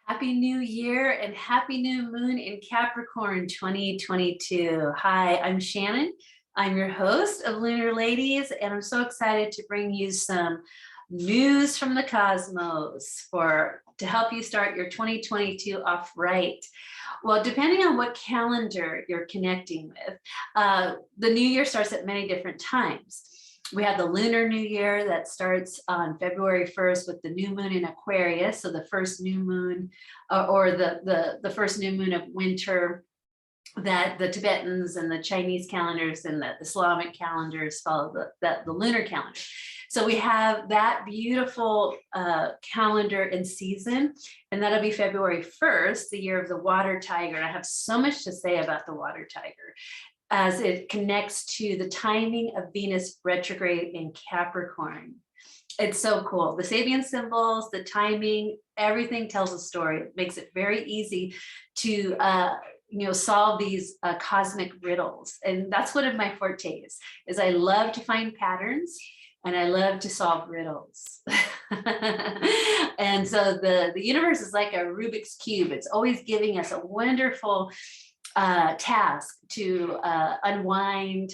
Happy New Year and happy new moon in Capricorn 2022. Hi, I'm Shannon. I'm your host of Lunar Ladies, and I'm so excited to bring you some news from the cosmos to help you start your 2022 off right. Well, depending on what calendar you're connecting with, the new year starts at many different times. We have the Lunar New Year that starts on February 1st with the new moon in Aquarius. So the first new moon or the first new moon of winter that the Tibetans and the Chinese calendars and the Islamic calendars follow the lunar calendar. So we have that beautiful calendar and season, and that'll be February 1st, the year of the water tiger. And I have so much to say about the water tiger as it connects to the timing of Venus retrograde in Capricorn. It's so cool. The Sabian symbols, the timing, everything tells a story. It makes it very easy to solve these cosmic riddles. And that's one of my fortes, is I love to find patterns and I love to solve riddles. And so the universe is like a Rubik's Cube. It's always giving us a wonderful task to unwind,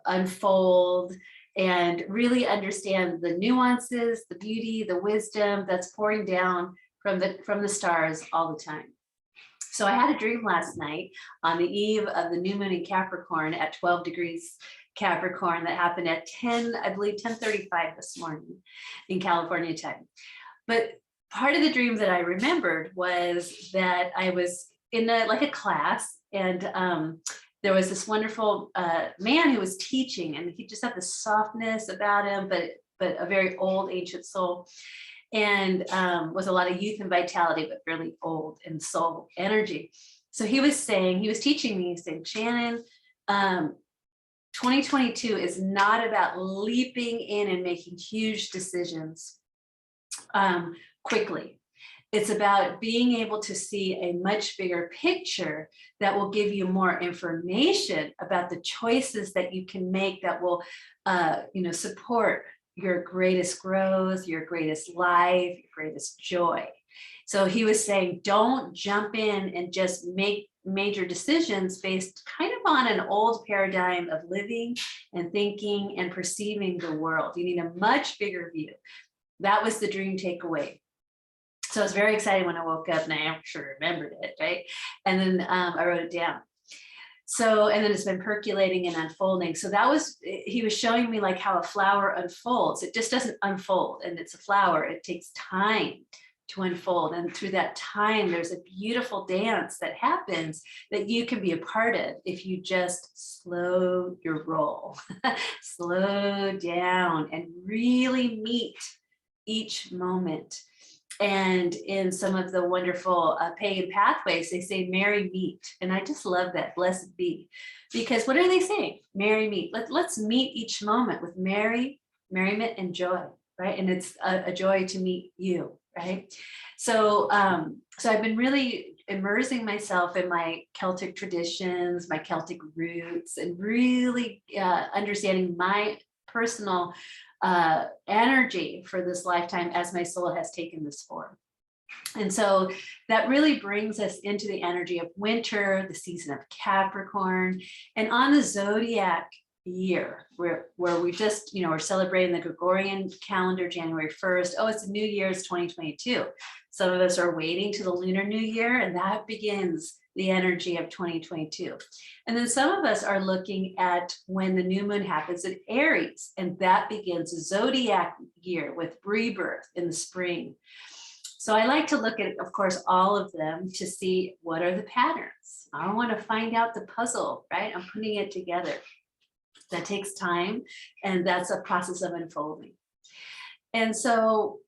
unfold, and really understand the nuances, the beauty, the wisdom that's pouring down from the stars all the time. So I had a dream last night on the eve of the new moon in Capricorn at 12 degrees Capricorn that happened at 10:35 this morning in California time. But part of the dream that I remembered was that I was in a class, and there was this wonderful man who was teaching, and he just had this softness about him, but a very old ancient soul, and with a lot of youth and vitality, but really old in soul energy. So he was teaching me, saying, Shannon, 2022 is not about leaping in and making huge decisions quickly. It's about being able to see a much bigger picture that will give you more information about the choices that you can make that will, support your greatest growth, your greatest life, your greatest joy. So he was saying, don't jump in and just make major decisions based kind of on an old paradigm of living and thinking and perceiving the world. You need a much bigger view. That was the dream takeaway. So I was very excited when I woke up, and I actually remembered it, right? And then I wrote it down. So, and then it's been percolating and unfolding. So he was showing me like how a flower unfolds. It just doesn't unfold, and it's a flower. It takes time to unfold. And through that time, there's a beautiful dance that happens that you can be a part of if you just slow your roll, slow down, and really meet each moment. And in some of the wonderful pagan pathways, they say, Mary meet. And I just love that, blessed be. Because what are they saying? Mary meet. Let's meet each moment with merriment, and joy, right? And it's a joy to meet you, right? So, so I've been really immersing myself in my Celtic traditions, my Celtic roots, and really understanding my personal energy for this lifetime as my soul has taken this form. And so that really brings us into the energy of winter, the season of Capricorn, and on the zodiac year where we just, we're celebrating the Gregorian calendar, January 1st. Oh, it's a new year, it's 2022. Some of us are waiting to the Lunar New Year, and that begins the energy of 2022. And then some of us are looking at when the new moon happens in Aries, and that begins a zodiac year with rebirth in the spring. So I like to look at, of course, all of them to see what are the patterns. I want to find out the puzzle, right? I'm putting it together. That takes time, and that's a process of unfolding. And so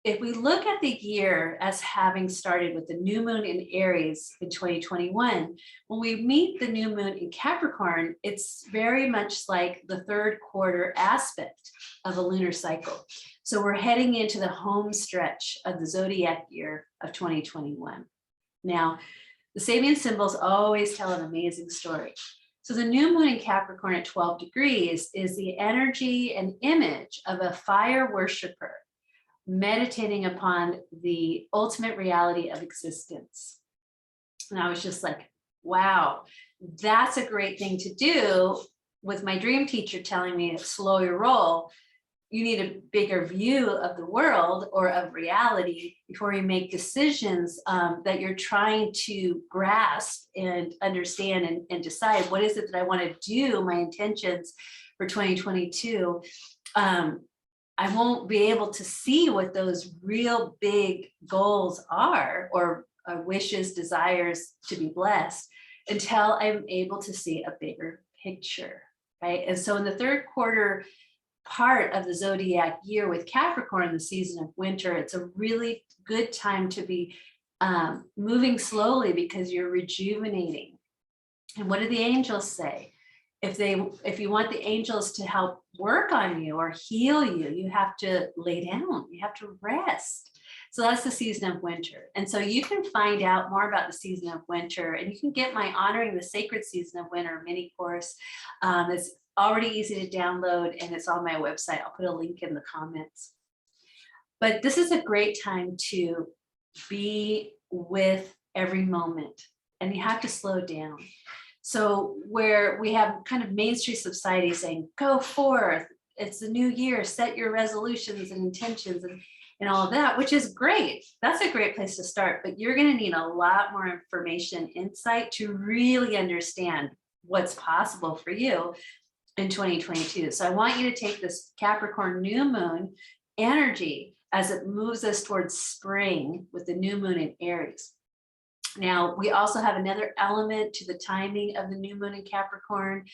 if we look at the year as having started with the new moon in Aries in 2021, when we meet the new moon in Capricorn, it's very much like the third quarter aspect of a lunar cycle. So we're heading into the home stretch of the zodiac year of 2021. Now, the Sabian symbols always tell an amazing story. So the new moon in Capricorn at 12 degrees is the energy and image of a fire worshiper meditating upon the ultimate reality of existence. And I was just like, wow, that's a great thing to do, with my dream teacher telling me to slow your roll. You need a bigger view of the world or of reality before you make decisions that you're trying to grasp and understand and decide what is it that I want to do, my intentions for 2022. I won't be able to see what those real big goals are, or wishes, desires to be blessed, until I'm able to see a bigger picture, right? And so in the third quarter part of the zodiac year with Capricorn, the season of winter, it's a really good time to be moving slowly, because you're rejuvenating. And what do the angels say? If you want the angels to help work on you or heal you, you have to lay down, you have to rest. So that's the season of winter. And so you can find out more about the season of winter, and you can get my Honoring the Sacred Season of Winter mini course. It's already easy to download, and it's on my website. I'll put a link in the comments. But this is a great time to be with every moment, and you have to slow down. So where we have kind of mainstream society saying, go forth, it's the new year, set your resolutions and intentions and all of that, which is great. That's a great place to start, but you're going to need a lot more information, insight, to really understand what's possible for you in 2022. So I want you to take this Capricorn new moon energy as it moves us towards spring with the new moon in Aries. Now, we also have another element to the timing of the new moon in Capricorn,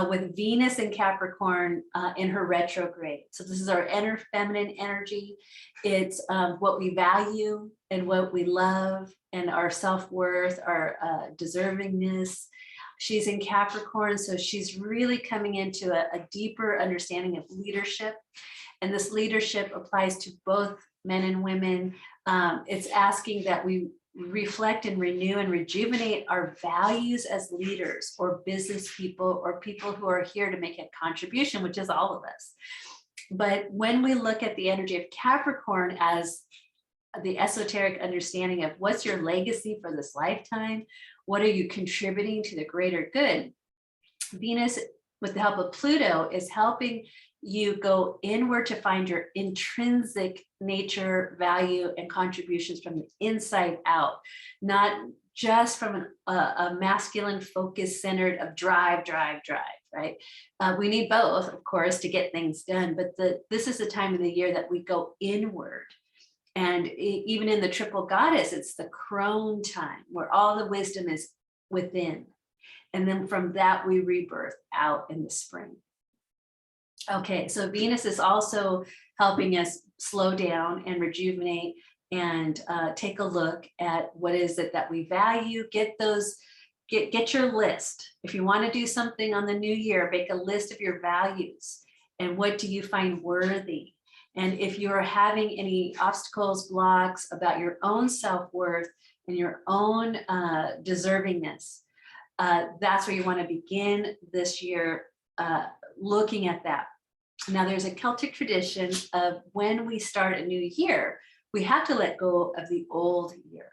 with Venus in Capricorn in her retrograde. So this is our inner feminine energy. It's what we value and what we love, and our self-worth, our deservingness. She's in Capricorn, so she's really coming into a deeper understanding of leadership. And this leadership applies to both men and women. It's asking that we reflect and renew and rejuvenate our values as leaders, or business people, or people who are here to make a contribution, which is all of us. But when we look at the energy of Capricorn as the esoteric understanding of what's your legacy for this lifetime, what are you contributing to the greater good, Venus, with the help of Pluto, is helping you go inward to find your intrinsic nature, value, and contributions from the inside out, not just from a masculine focus centered of drive, right? We need both, of course, to get things done, but this is the time of the year that we go inward. And even in the triple goddess, it's the crone time, where all the wisdom is within. And then from that, we rebirth out in the spring. Okay, so Venus is also helping us slow down and rejuvenate, and take a look at what is it that we value. Get your list. If you want to do something on the new year, make a list of your values and what do you find worthy. And if you're having any obstacles, blocks about your own self-worth and your own deservingness, that's where you want to begin this year, looking at that. Now, there's a Celtic tradition of when we start a new year, we have to let go of the old year.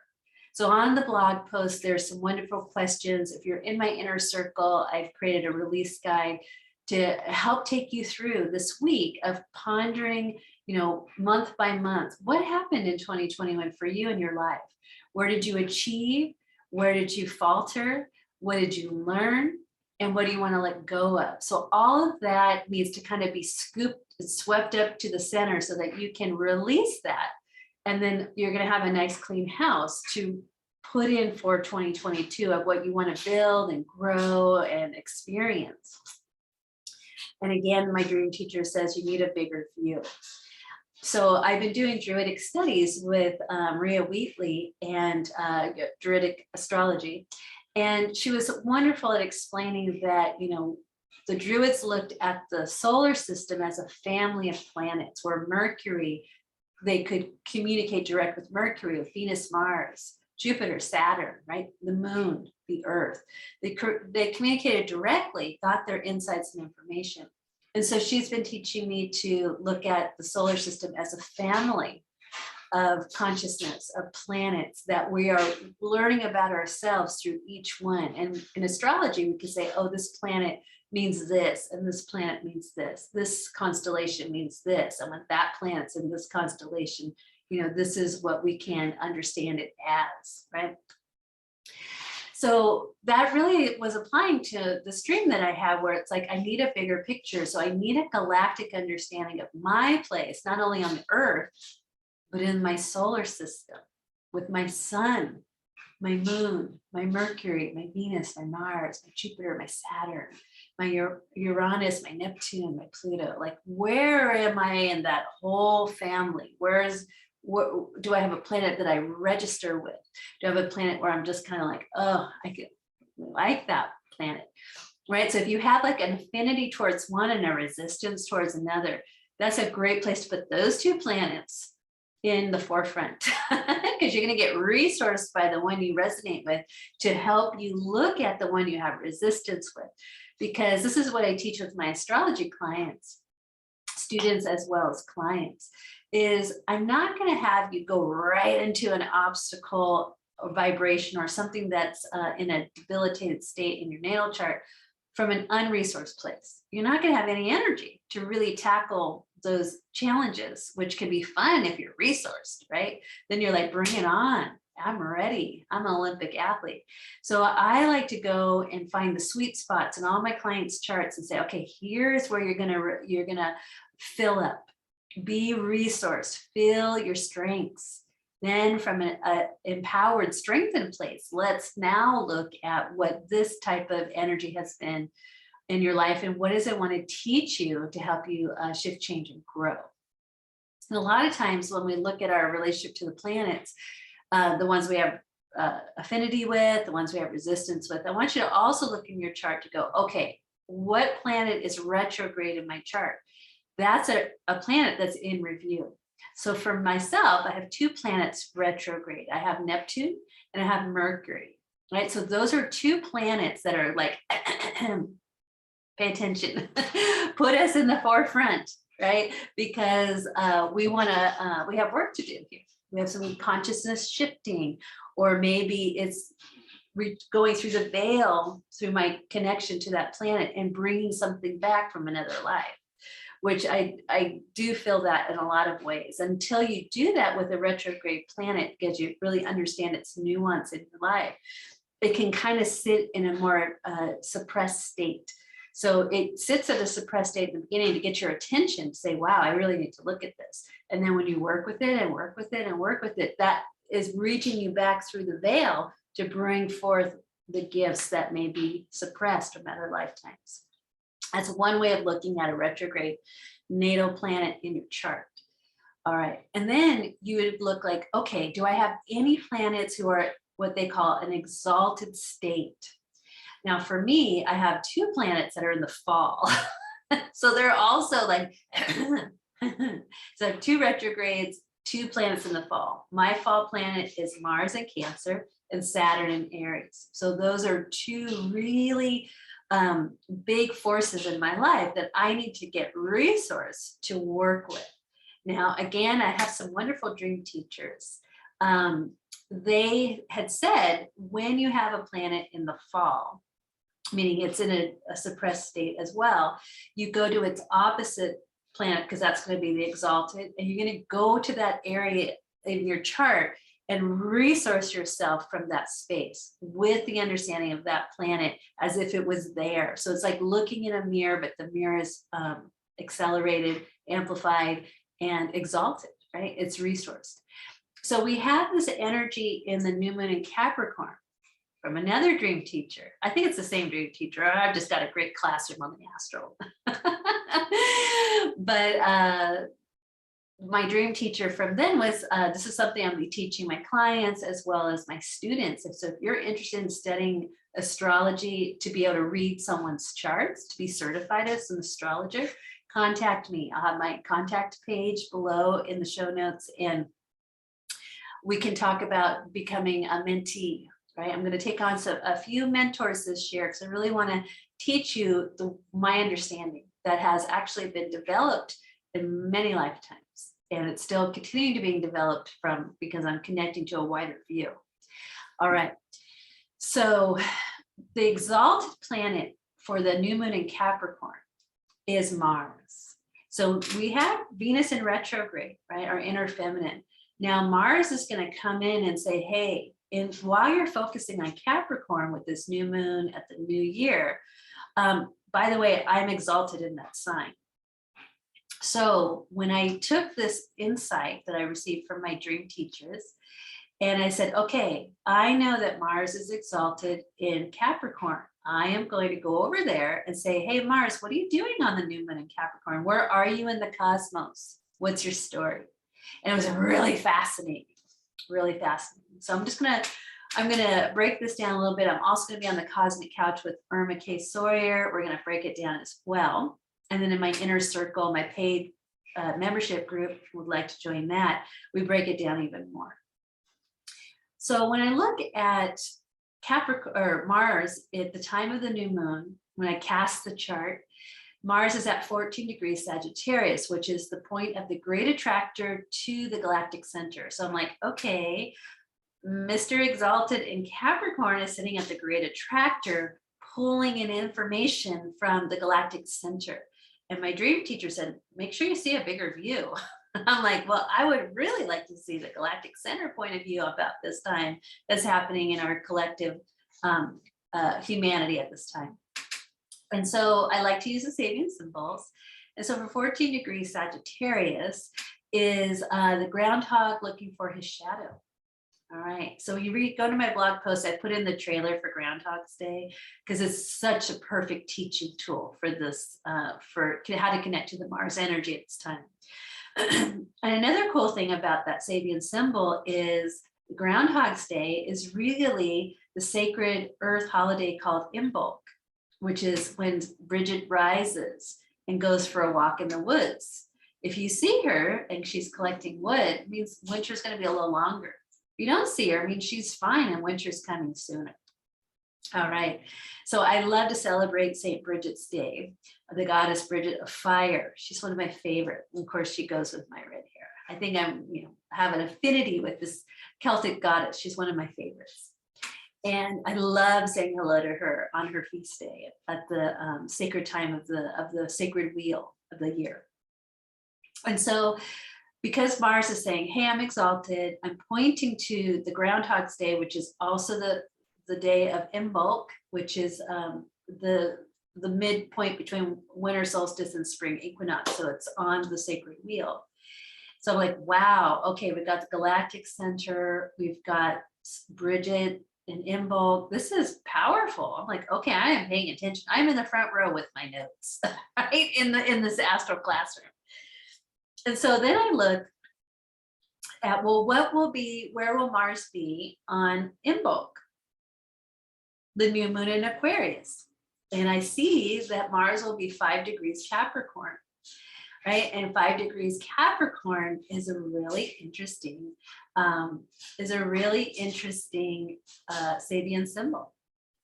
So on the blog post, there's some wonderful questions. If you're in my inner circle, I've created a release guide to help take you through this week of pondering, month by month, what happened in 2021 for you in your life? Where did you achieve? Where did you falter? What did you learn? And what do you want to let go of? So all of that needs to kind of be swept up to the center so that you can release that. And then you're going to have a nice clean house to put in for 2022 of what you want to build and grow and experience. And again, my dream teacher says you need a bigger view. So I've been doing Druidic studies with Maria Wheatley and Druidic Astrology. And she was wonderful at explaining that, the Druids looked at the solar system as a family of planets, where Mercury, they could communicate direct with Mercury, with Venus, Mars, Jupiter, Saturn, right? The moon, the earth. They communicated directly, got their insights and information. And so she's been teaching me to look at the solar system as a family of consciousness, of planets that we are learning about ourselves through each one. And in astrology, we can say, oh, this planet means this, and this planet means this. This constellation means this. And when that planet's in this constellation, you know, this is what we can understand it as, right? So that really was applying to the stream that I have, where it's like, I need a bigger picture. So I need a galactic understanding of my place, not only on the Earth, but in my solar system, with my sun, my moon, my Mercury, my Venus, my Mars, my Jupiter, my Saturn, my Uranus, my Neptune, my Pluto. Like, where am I in that whole family? What do I have a planet that I register with? Do I have a planet where I'm just kind of like, oh, I could like that planet, right? So if you have like an affinity towards one and a resistance towards another, that's a great place to put those two planets in the forefront, because you're going to get resourced by the one you resonate with to help you look at the one you have resistance with. Because this is what I teach with my astrology clients, students as well as clients, is I'm not going to have you go right into an obstacle or vibration or something that's in a debilitated state in your natal chart from an unresourced place. You're not going to have any energy to really tackle those challenges, which can be fun if you're resourced, right? Then you're like, bring it on. I'm ready. I'm an Olympic athlete. So I like to go and find the sweet spots in all my clients' charts and say, okay, here's where you're gonna fill up, be resourced, fill your strengths. Then from an empowered, strengthened place, let's now look at what this type of energy has been in your life and what does it want to teach you to help you shift, change, and grow. And a lot of times when we look at our relationship to the planets, the ones we have affinity with, the ones we have resistance with, I want you to also look in your chart to go, okay, what planet is retrograde in my chart? That's a planet that's in review. So for myself, I have two planets retrograde. I have Neptune and I have Mercury, right? So those are two planets that are like, pay attention, put us in the forefront, right? Because we have work to do here. We have some consciousness shifting, or maybe it's going through the veil through my connection to that planet and bringing something back from another life, which I do feel that in a lot of ways. Until you do that with a retrograde planet, because you really understand its nuance in your life, it can kind of sit in a more suppressed state. So it sits at a suppressed state in the beginning to get your attention, to say, wow, I really need to look at this. And then when you work with it and work with it and work with it, that is reaching you back through the veil to bring forth the gifts that may be suppressed from other lifetimes. That's one way of looking at a retrograde natal planet in your chart. All right. And then you would look like, okay, do I have any planets who are what they call an exalted state? Now, for me, I have two planets that are in the fall. So they're also like, so two retrogrades, two planets in the fall. My fall planet is Mars in Cancer and Saturn in Aries. So those are two really big forces in my life that I need to get resource to work with. Now, again, I have some wonderful dream teachers. They had said, when you have a planet in the fall, meaning it's in a suppressed state as well, you go to its opposite planet, because that's going to be the exalted, and you're going to go to that area in your chart and resource yourself from that space with the understanding of that planet as if it was there. So it's like looking in a mirror, but the mirror is accelerated, amplified, and exalted, right? It's resourced. So we have this energy in the new moon in Capricorn from another dream teacher. I think it's the same dream teacher. I've just got a great classroom on the astro. But my dream teacher from then was, this is something I'll be teaching my clients as well as my students. And so if you're interested in studying astrology to be able to read someone's charts, to be certified as an astrologer, contact me. I'll have my contact page below in the show notes, and we can talk about becoming a mentee, right? I'm going to take on a few mentors this year because I really want to teach you my understanding. that has actually been developed in many lifetimes. And it's still continuing to being developed because I'm connecting to a wider view. All right. So the exalted planet for the new moon in Capricorn is Mars. So we have Venus in retrograde, right? Our inner feminine. Now Mars is going to come in and say, hey, while you're focusing on Capricorn with this new moon at the new year, by the way, I'm exalted in that sign. So when I took this insight that I received from my dream teachers, and I said, okay, I know that Mars is exalted in Capricorn. I am going to go over there and say, hey, Mars, what are you doing on the new moon in Capricorn? Where are you in the cosmos? What's your story? And it was really fascinating, really fascinating. So I'm gonna break this down a little bit. I'm also gonna be on the Cosmic Couch with Irma K. Sawyer. We're gonna break it down as well. And then in my inner circle, my paid membership group, if you would like to join that, we break it down even more. So when I look at Capricorn or Mars at the time of the new moon, when I cast the chart, Mars is at 14 degrees Sagittarius, which is the point of the great attractor to the galactic center. So I'm like, okay, Mr. Exalted in Capricorn is sitting at the great attractor, pulling in information from the galactic center. And my dream teacher said, make sure you see a bigger view. I'm like, well, I would really like to see the galactic center point of view about this time that's happening in our collective humanity at this time. And so I like to use the Sabian symbols. And so for 14 degrees Sagittarius is the groundhog looking for his shadow. All right, so you go to my blog post, I put in the trailer for Groundhog's Day because it's such a perfect teaching tool for this, for how to connect to the Mars energy at this time. And another cool thing about that Sabian symbol is Groundhog's Day is really the sacred earth holiday called Imbolc, which is when Bridget rises and goes for a walk in the woods. If you see her and she's collecting wood, it means winter's going to be a little longer. If you don't see her, I mean, she's fine and winter's coming sooner. All right. So I love to celebrate St. Bridget's Day, the goddess Bridget of fire. She's one of my favorite. And of course, she goes with my red hair. I think I'm, have an affinity with this Celtic goddess. She's one of my favorites. And I love saying hello to her on her feast day at the sacred time of the sacred wheel of the year. And so because Mars is saying, hey, I'm exalted, I'm pointing to the Groundhog's Day, which is also the day of Imbolc, which is the midpoint between winter solstice and spring equinox. So it's on the sacred wheel. So I'm like, wow, okay, we've got the galactic center, we've got Bridget and Imbolc. This is powerful. I'm like, okay, I am paying attention. I'm in the front row with my notes, right? In this astral classroom. And so then I look at, well, where will Mars be on Imbolc, the new moon in Aquarius? And I see that Mars will be 5 degrees Capricorn, right? And 5 degrees Capricorn is a really interesting, Sabian symbol.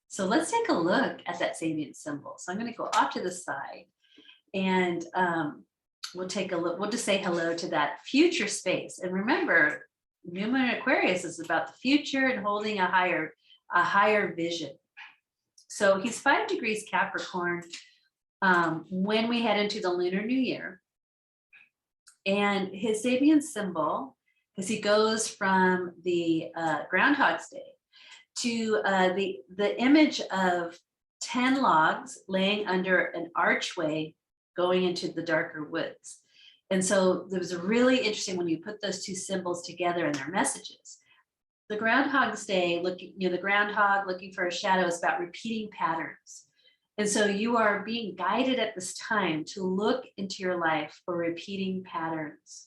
So let's take a look at that Sabian symbol. So I'm going to go off to the side and we'll take a look. We'll just say hello to that future space. And remember, new moon in Aquarius is about the future and holding a higher vision. So he's 5 degrees Capricorn when we head into the lunar new year. And his Sabian symbol, because he goes from the Groundhog's Day to the image of 10 logs laying under an archway going into the darker woods. And so there was a really interesting when you put those two symbols together in their messages. The Groundhog's Day, the groundhog looking for a shadow is about repeating patterns. And so you are being guided at this time to look into your life for repeating patterns,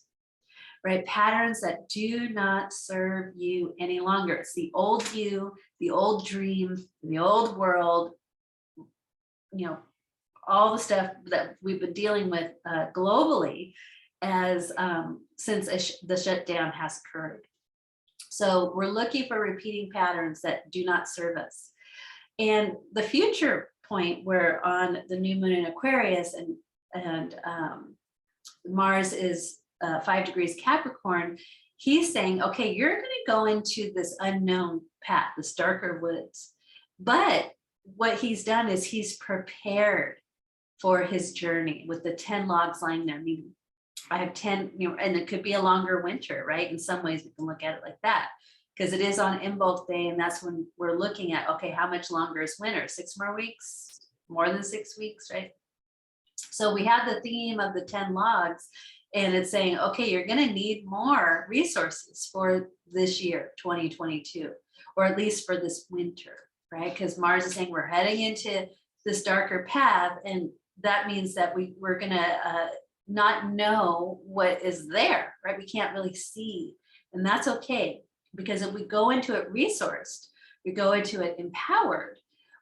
right? Patterns that do not serve you any longer. It's the old you, the old dream, the old world, all the stuff that we've been dealing with globally as since the shutdown has occurred. So we're looking for repeating patterns that do not serve us. And the future point, we're on the new moon in Aquarius, and and Mars is 5 degrees Capricorn, he's saying, okay, you're going to go into this unknown path, this darker woods. But what he's done is he's prepared for his journey with the 10 logs lying there. Meaning, I have 10, and it could be a longer winter, right? In some ways, we can look at it like that, because it is on Imbolc Day, and that's when we're looking at, okay, how much longer is winter? 6 more weeks? More than 6 weeks, right? So we have the theme of the 10 logs, and it's saying, okay, you're going to need more resources for this year, 2022, or at least for this winter, right? Because Mars is saying we're heading into this darker path, and that means that we're going to not know what is there, right? We can't really see, and that's okay, because if we go into it resourced, we go into it empowered,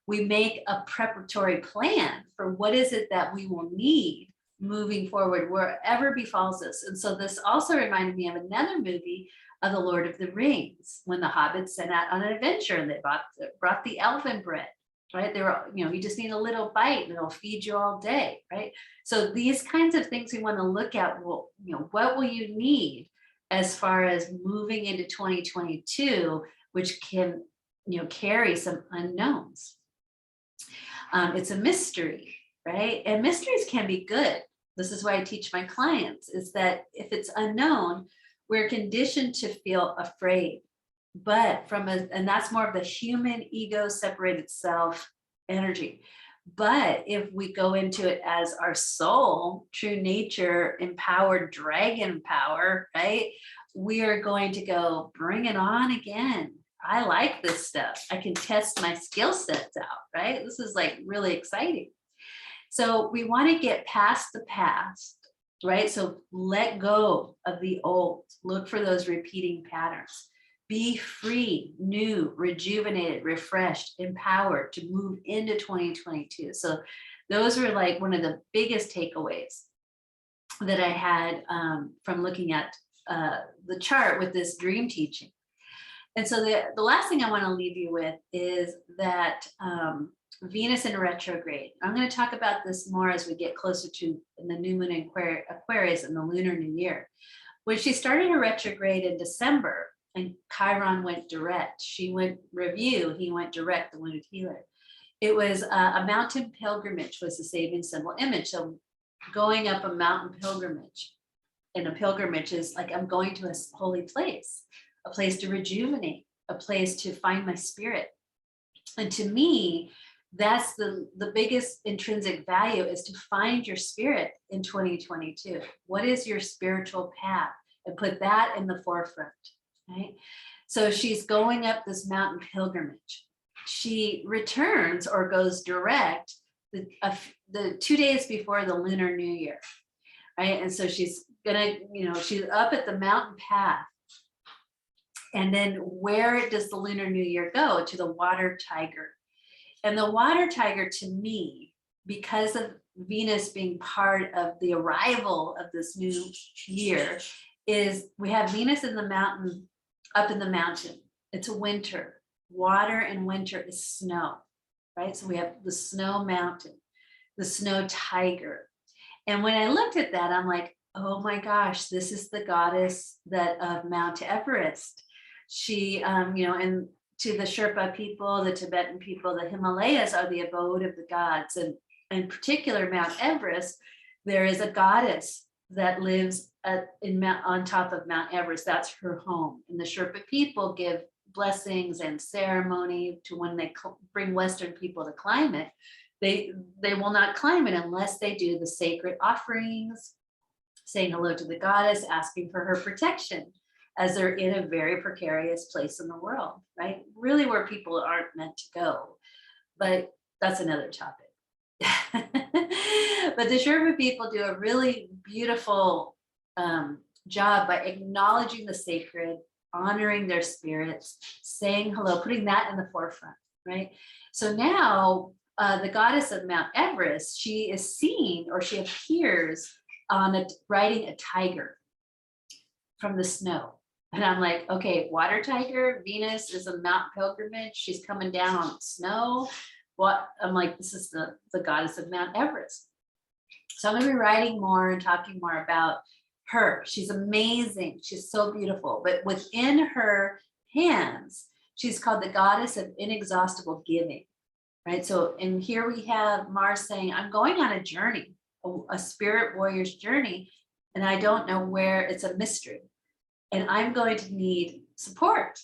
we make a preparatory plan for what is it that we will need moving forward, wherever befalls us. And so this also reminded me of another movie of the Lord of the Rings, when the hobbits set out on an adventure and they brought the elven bread, right? They were, you just need a little bite and it'll feed you all day, right? So these kinds of things we want to look at, well, what will you need as far as moving into 2022, which can, carry some unknowns. It's a mystery, right? And mysteries can be good. This is why I teach my clients, is that if it's unknown, we're conditioned to feel afraid. But and that's more of the human ego separated self energy. But if we go into it as our soul, true nature, empowered dragon power, right? We are going to go, bring it on again. I like this stuff. I can test my skill sets out, right? This is like really exciting. So we want to get past the past, right? So let go of the old, look for those repeating patterns, be free, new, rejuvenated, refreshed, empowered to move into 2022. So those were like one of the biggest takeaways that I had from looking at the chart with this dream teaching. And so the last thing I want to leave you with is that Venus in retrograde. I'm going to talk about this more as we get closer to the new moon in Aquarius and the Lunar New Year. When she started her retrograde in December and Chiron went direct, she went review, he went direct, the wounded healer. It was a mountain pilgrimage was the saving symbol image. So going up a mountain pilgrimage, and a pilgrimage is like, I'm going to a holy place, a place to rejuvenate, a place to find my spirit. And to me, that's the biggest intrinsic value, is to find your spirit in 2022. What is your spiritual path? And put that in the forefront, right? So she's going up this mountain pilgrimage. She returns or goes direct the 2 days before the Lunar New Year, right? And so she's gonna, she's up at the mountain path. And then where does the Lunar New Year go? To the water tiger. And the water tiger, to me, because of Venus being part of the arrival of this new year, is we have Venus in the mountain, up in the mountain. It's a winter. Water and winter is snow, right? So we have the snow mountain, the snow tiger. And when I looked at that, I'm like, oh my gosh, this is the goddess of Mount Everest. She, and to the Sherpa people, the Tibetan people, the Himalayas are the abode of the gods. And in particular, Mount Everest, there is a goddess that lives on top of Mount Everest. That's her home. And the Sherpa people give blessings and ceremony to when they bring Western people to climb it. They will not climb it unless they do the sacred offerings, saying hello to the goddess, asking for her protection, as they're in a very precarious place in the world, right? Really where people aren't meant to go. But that's another topic. But the Sherpa people do a really beautiful job by acknowledging the sacred, honoring their spirits, saying hello, putting that in the forefront, right? So now the goddess of Mount Everest, she is seen, or she appears riding a tiger from the snow. And I'm like, okay, water tiger, Venus is a mountain pilgrimage. She's coming down on snow. What? I'm like, this is the goddess of Mount Everest. So I'm going to be writing more and talking more about her. She's amazing. She's so beautiful. But within her hands, she's called the goddess of inexhaustible giving, right? So, and here we have Mars saying, I'm going on a journey, a spirit warrior's journey, and I don't know where. It's a mystery. And I'm going to need support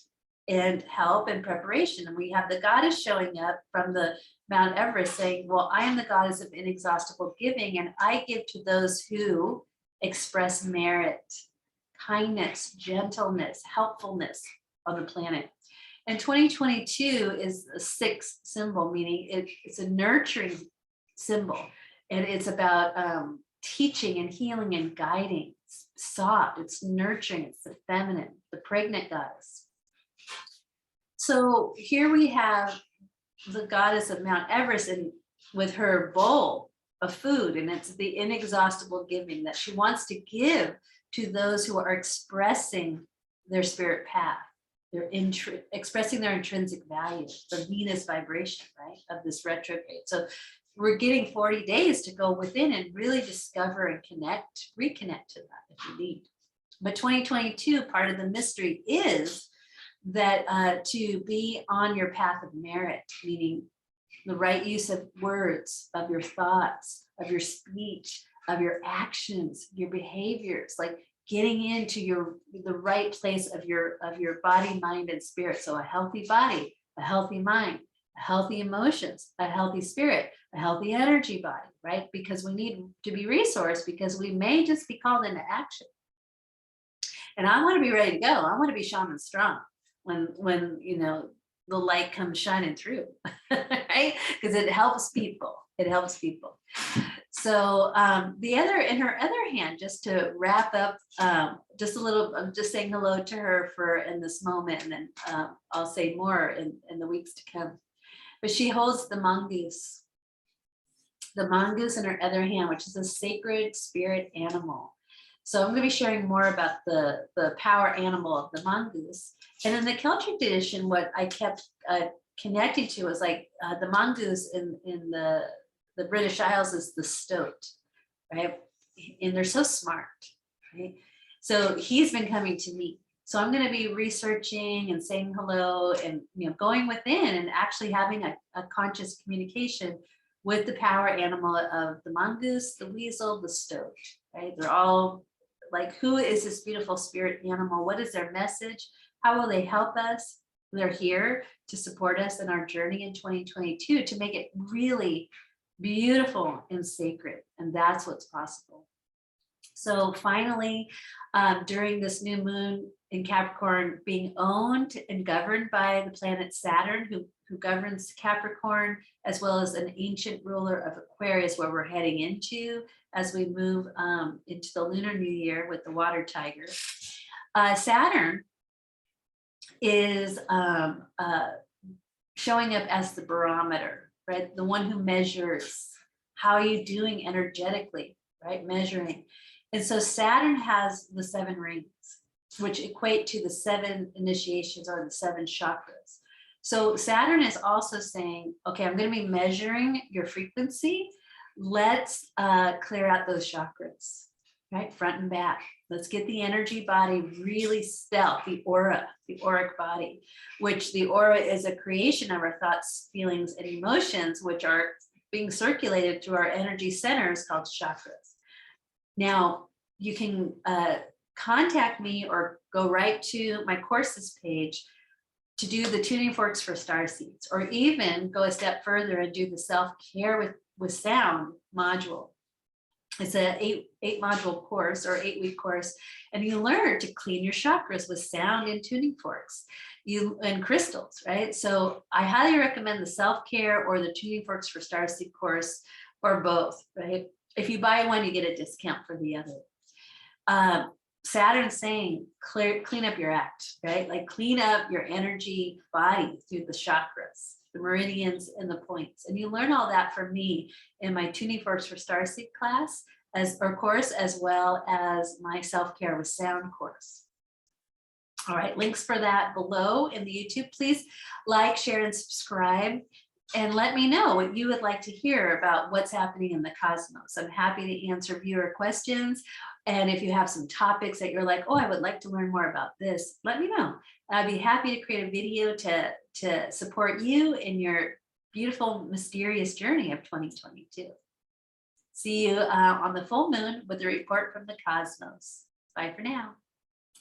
and help and preparation. And we have the goddess showing up from the Mount Everest saying, well, I am the goddess of inexhaustible giving, and I give to those who express merit, kindness, gentleness, helpfulness on the planet. And 2022 is a sixth symbol, meaning it's a nurturing symbol. And it's about teaching and healing and guiding. It's soft, it's nurturing, it's the feminine, the pregnant goddess. So here we have the goddess of Mount Everest and with her bowl of food, and it's the inexhaustible giving that she wants to give to those who are expressing their spirit path. They're expressing their intrinsic value, the Venus vibration, right, of this retrograde. So we're getting 40 days to go within and really discover and reconnect to that if you need. But 2022, part of the mystery is that to be on your path of merit, meaning the right use of words, of your thoughts, of your speech, of your actions, your behaviors, like getting into the right place of your body, mind, and spirit. So a healthy body, a healthy mind, a healthy emotions, a healthy spirit, a healthy energy body, right? Because we need to be resourced, because we may just be called into action. And I want to be ready to go. I want to be shaman strong when you know the light comes shining through, right? Because it helps people. It helps people. So in her other hand, just to wrap up, just a little, I'm just saying hello to her in this moment, and then I'll say more in the weeks to come. But she holds the mongoose in her other hand, which is a sacred spirit animal. So I'm going to be sharing more about the power animal of the mongoose. And in the Celtic tradition, what I kept connecting to was like the mongoose in the British Isles is the stoat, right? And they're so smart, right? So he's been coming to me. So I'm going to be researching and saying hello and going within and actually having a conscious communication with the power animal of the mongoose, the weasel, the stoat, right? They're all like, who is this beautiful spirit animal? What is their message? How will they help us? They're here to support us in our journey in 2022 to make it really beautiful and sacred. And that's what's possible. So finally, during this new moon in Capricorn, being owned and governed by the planet Saturn, who governs Capricorn, as well as an ancient ruler of Aquarius, where we're heading into as we move into the lunar new year with the water tiger. Saturn is showing up as the barometer, right? The one who measures how are you doing energetically, right? Measuring. And so Saturn has the 7 rings, which equate to the 7 initiations or the 7 chakras. So Saturn is also saying, okay, I'm going to be measuring your frequency. Let's clear out those chakras, right? Front and back. Let's get the energy body really stealth, the aura, the auric body, which the aura is a creation of our thoughts, feelings, and emotions, which are being circulated through our energy centers called chakras. Now, you can contact me or go right to my courses page to do the tuning forks for starseeds, or even go a step further and do the self-care with sound module. It's an 8 module course or 8-week course, and you learn to clean your chakras with sound and tuning forks and crystals, right? So I highly recommend the self-care or the tuning forks for starseed course, or both, right? If you buy one, you get a discount for the other. Saturn's saying, clean up your act, right? Like clean up your energy body through the chakras, the meridians, and the points. And you learn all that from me in my Tuning Forks for Starseed class course, as well as my self-care with sound course. All right, links for that below in the YouTube. Please like, share, and subscribe. And let me know what you would like to hear about what's happening in the cosmos. I'm happy to answer viewer questions. And if you have some topics that you're like, oh, I would like to learn more about this, let me know. I'd be happy to create a video to support you in your beautiful, mysterious journey of 2022. See you on the full moon with a report from the cosmos. Bye for now.